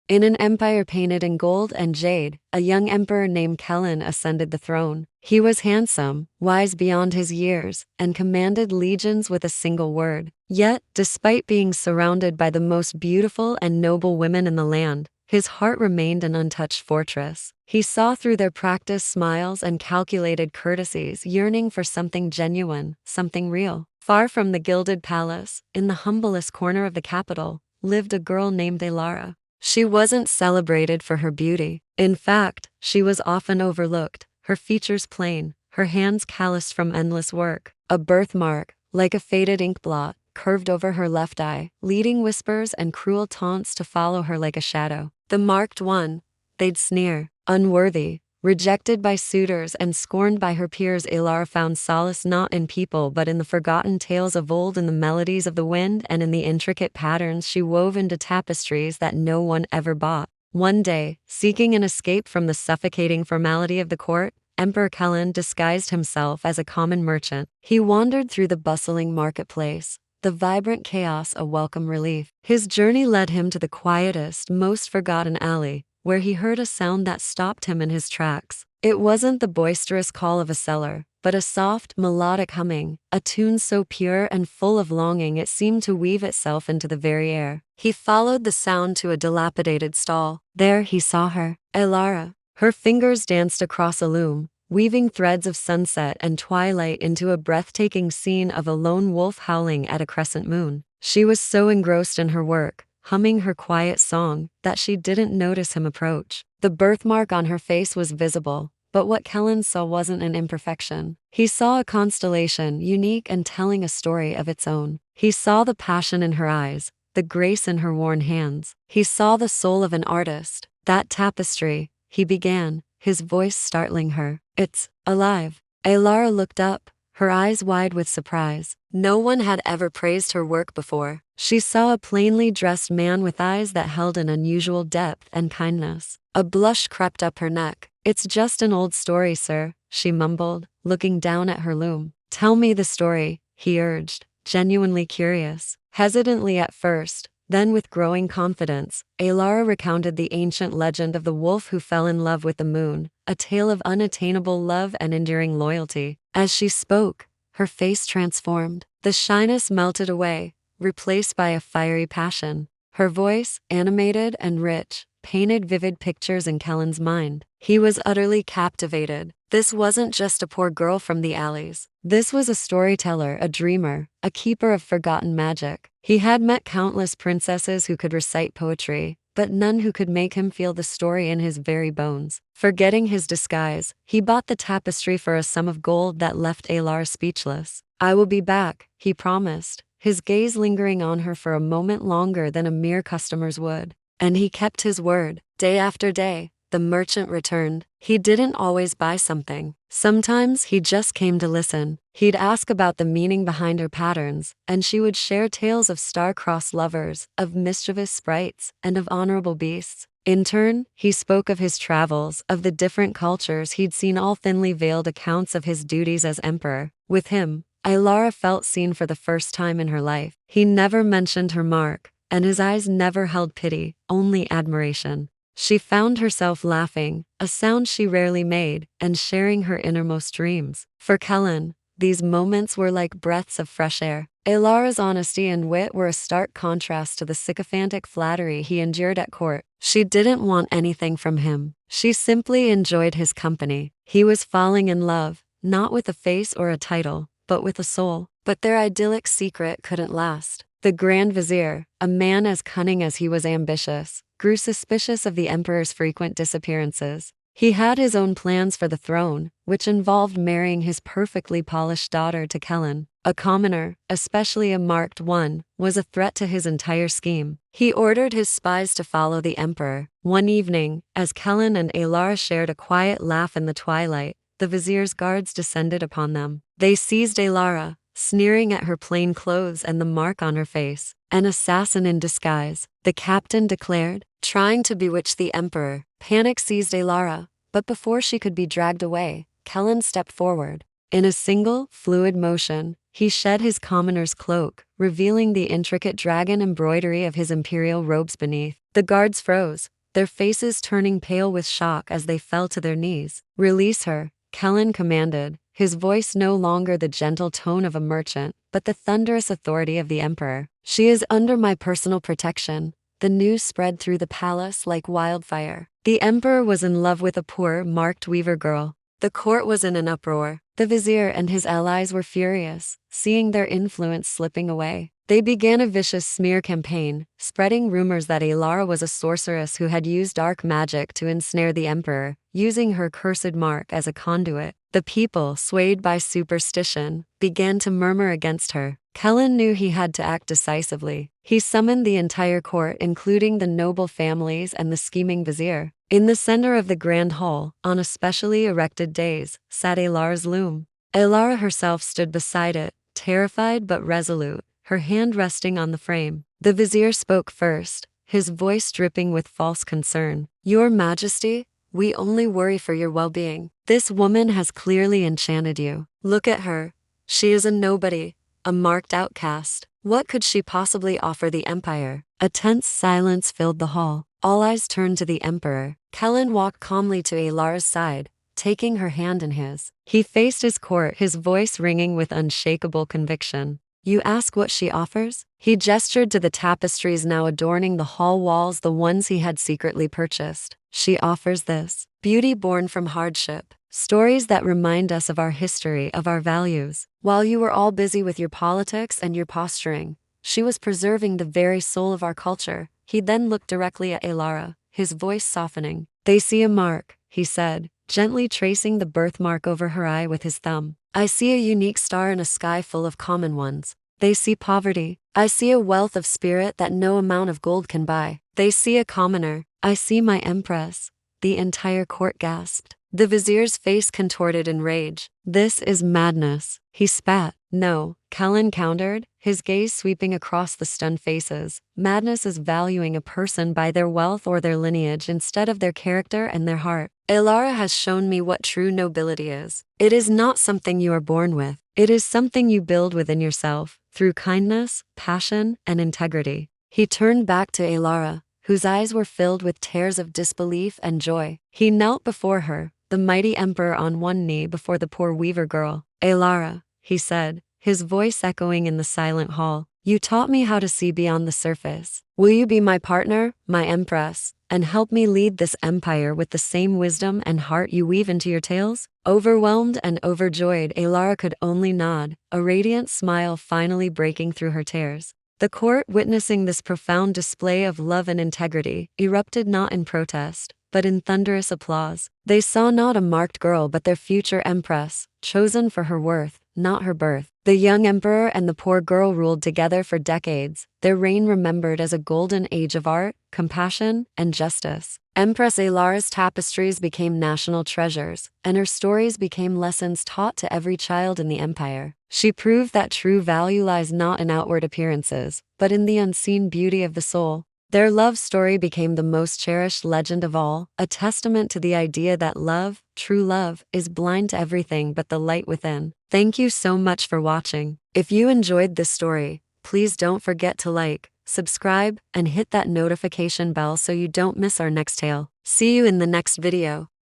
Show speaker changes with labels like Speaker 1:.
Speaker 1: In an empire painted in gold and jade, a young emperor named Kellen ascended the throne. He was handsome, wise beyond his years, and commanded legions with a single word. Yet, despite being surrounded by the most beautiful and noble women in the land, his heart remained an untouched fortress. He saw through their practiced smiles and calculated courtesies, yearning for something genuine, something real. Far from the gilded palace, in the humblest corner of the capital, lived a girl named Elara. She wasn't celebrated for her beauty. In fact, she was often overlooked, her features plain, her hands calloused from endless work. A birthmark, like a faded ink blot, curved over her left eye, leading whispers and cruel taunts to follow her like a shadow. The marked one, they'd sneer. Unworthy, rejected by suitors and scorned by her peers, Elara found solace not in people but in the forgotten tales of old, in the melodies of the wind, and in the intricate patterns she wove into tapestries that no one ever bought. One day, seeking an escape from the suffocating formality of the court, Emperor Kellen disguised himself as a common merchant. He wandered through the bustling marketplace, the vibrant chaos a welcome relief. His journey led him to the quietest, most forgotten alley, where he heard a sound that stopped him in his tracks. It wasn't the boisterous call of a seller, but a soft, melodic humming, a tune so pure and full of longing it seemed to weave itself into the very air. He followed the sound to a dilapidated stall. There he saw her, Elara. Her fingers danced across a loom, weaving threads of sunset and twilight into a breathtaking scene of a lone wolf howling at a crescent moon. She was so engrossed in her work, humming her quiet song, that she didn't notice him approach. The birthmark on her face was visible, but what Kellen saw wasn't an imperfection. He saw a constellation, unique and telling a story of its own. He saw the passion in her eyes, the grace in her worn hands. He saw the soul of an artist. That tapestry, he began, his voice startling her. It's alive. Elara looked up, her eyes wide with surprise. No one had ever praised her work before. She saw a plainly dressed man with eyes that held an unusual depth and kindness. A blush crept up her neck. "It's just an old story, sir," she mumbled, looking down at her loom. "Tell me the story," he urged, genuinely curious. Hesitantly at first, then with growing confidence, Elara recounted the ancient legend of the wolf who fell in love with the moon, a tale of unattainable love and enduring loyalty. As she spoke, her face transformed. The shyness melted away, replaced by a fiery passion. Her voice, animated and rich, painted vivid pictures in Kellen's mind. He was utterly captivated. This wasn't just a poor girl from the alleys. This was a storyteller, a dreamer, a keeper of forgotten magic. He had met countless princesses who could recite poetry, but none who could make him feel the story in his very bones. Forgetting his disguise, he bought the tapestry for a sum of gold that left Elara speechless. "I will be back," he promised, his gaze lingering on her for a moment longer than a mere customer's would. And he kept his word. Day after day, the merchant returned. He didn't always buy something. Sometimes he just came to listen. He'd ask about the meaning behind her patterns, and she would share tales of star-crossed lovers, of mischievous sprites, and of honorable beasts. In turn, he spoke of his travels, of the different cultures he'd seen, all thinly veiled accounts of his duties as emperor. With him, Elara felt seen for the first time in her life. He never mentioned her mark, and his eyes never held pity, only admiration. She found herself laughing, a sound she rarely made, and sharing her innermost dreams. For Kellen, these moments were like breaths of fresh air. Elara's honesty and wit were a stark contrast to the sycophantic flattery he endured at court. She didn't want anything from him. She simply enjoyed his company. He was falling in love, not with a face or a title, but with a soul. But their idyllic secret couldn't last. The Grand Vizier, a man as cunning as he was ambitious, grew suspicious of the emperor's frequent disappearances. He had his own plans for the throne, which involved marrying his perfectly polished daughter to Kellen. A commoner, especially a marked one, was a threat to his entire scheme. He ordered his spies to follow the emperor. One evening, as Kellen and Elara shared a quiet laugh in the twilight, the vizier's guards descended upon them. They seized Elara, sneering at her plain clothes and the mark on her face. "An assassin in disguise," the captain declared, trying to bewitch the emperor. Panic seized Elara, but before she could be dragged away, Kellen stepped forward. In a single, fluid motion, he shed his commoner's cloak, revealing the intricate dragon embroidery of his imperial robes beneath. The guards froze, their faces turning pale with shock as they fell to their knees. "Release her," Kellen commanded, his voice no longer the gentle tone of a merchant, but the thunderous authority of the emperor. "She is under my personal protection." The news spread through the palace like wildfire. The emperor was in love with a poor, marked weaver girl. The court was in an uproar. The vizier and his allies were furious, seeing their influence slipping away. They began a vicious smear campaign, spreading rumors that Alara was a sorceress who had used dark magic to ensnare the emperor, using her cursed mark as a conduit. The people, swayed by superstition, began to murmur against her. Kellen knew he had to act decisively. He summoned the entire court, including the noble families and the scheming vizier. In the center of the grand hall, on especially erected days, sat Alara's loom. Alara herself stood beside it, terrified but resolute, her hand resting on the frame. The vizier spoke first, his voice dripping with false concern. "Your Majesty, we only worry for your well-being. This woman has clearly enchanted you. Look at her. She is a nobody, a marked outcast. What could she possibly offer the empire?" A tense silence filled the hall. All eyes turned to the emperor. Kellen walked calmly to Alara's side, taking her hand in his. He faced his court, his voice ringing with unshakable conviction. "You ask what she offers?" He gestured to the tapestries now adorning the hall walls, the ones he had secretly purchased. "She offers this. Beauty born from hardship. Stories that remind us of our history, of our values. While you were all busy with your politics and your posturing, she was preserving the very soul of our culture." He then looked directly at Alara, his voice softening. "They see a mark," he said, gently tracing the birthmark over her eye with his thumb. "I see a unique star in a sky full of common ones. They see poverty. I see a wealth of spirit that no amount of gold can buy. They see a commoner. I see my empress." The entire court gasped. The vizier's face contorted in rage. "This is madness," he spat. "No," Kellen countered, his gaze sweeping across the stunned faces. "Madness is valuing a person by their wealth or their lineage instead of their character and their heart. Alara has shown me what true nobility is. It is not something you are born with. It is something you build within yourself, through kindness, passion, and integrity." He turned back to Alara, whose eyes were filled with tears of disbelief and joy. He knelt before her, the mighty emperor on one knee before the poor weaver girl. "Alara," he said, his voice echoing in the silent hall, "you taught me how to see beyond the surface. Will you be my partner, my empress, and help me lead this empire with the same wisdom and heart you weave into your tales?" Overwhelmed and overjoyed, Alara could only nod, a radiant smile finally breaking through her tears. The court, witnessing this profound display of love and integrity, erupted not in protest, but in thunderous applause. They saw not a marked girl but their future empress, chosen for her worth, not her birth. The young emperor and the poor girl ruled together for decades, their reign remembered as a golden age of art, compassion, and justice. Empress Alara's tapestries became national treasures, and her stories became lessons taught to every child in the empire. She proved that true value lies not in outward appearances, but in the unseen beauty of the soul. Their love story became the most cherished legend of all, a testament to the idea that love, true love, is blind to everything but the light within. Thank you so much for watching. If you enjoyed this story, please don't forget to like, subscribe, and hit that notification bell so you don't miss our next tale. See you in the next video.